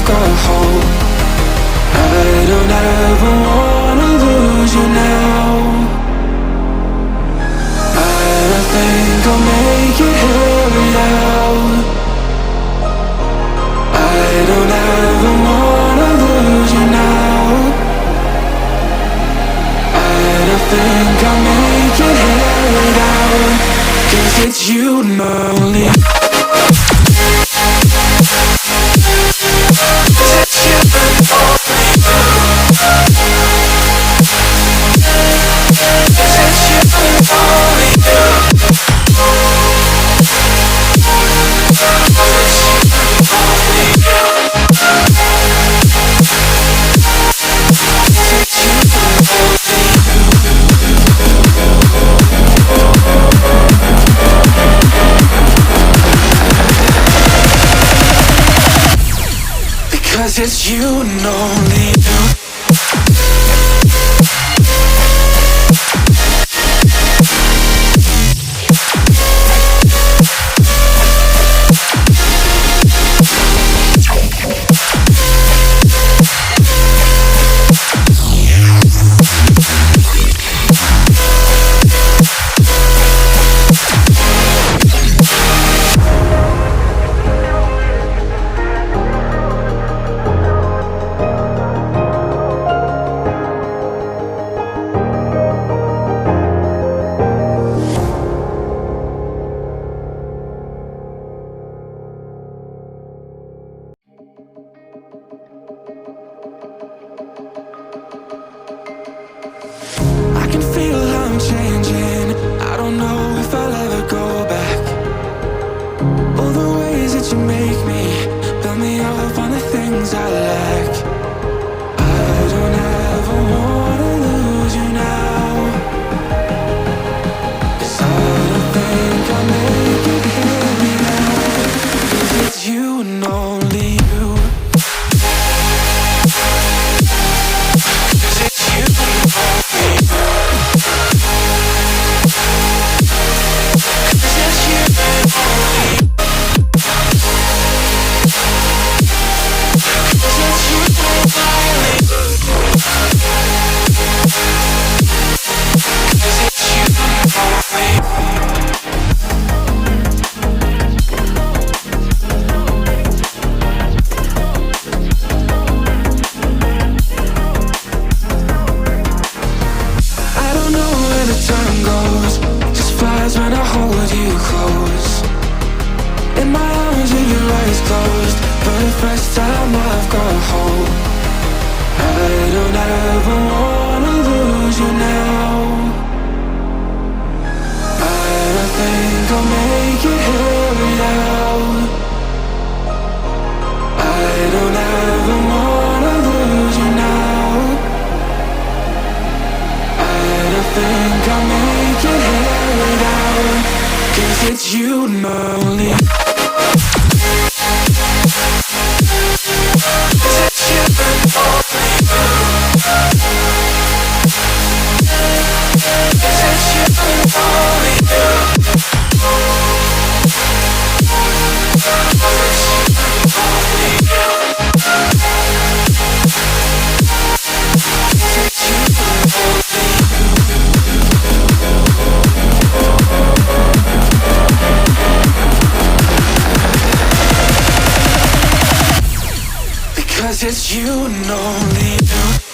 got hope. I don't ever wanna lose you now. I don't think I'll make it here without. I don't ever wanna lose you now. I don't think I'll make it here without. 'Cause it's you and only. Because it's you and only you. I can feel how I'm changing. I don't know if I'll ever go back. All the ways that you make me, build me up on the things I lack. I don't ever wanna lose you now. 'Cause I don't think I'll make it here now. 'Cause it's you and only you. When I hold you close, in my arms with your eyes closed, for the first time I've got hope. I don't ever wanna lose you now. I don't think I'll make it here without. I don't ever wanna lose you now. I don't think I'll make it here without. 'Cause it's you and only. Because it's you and only you.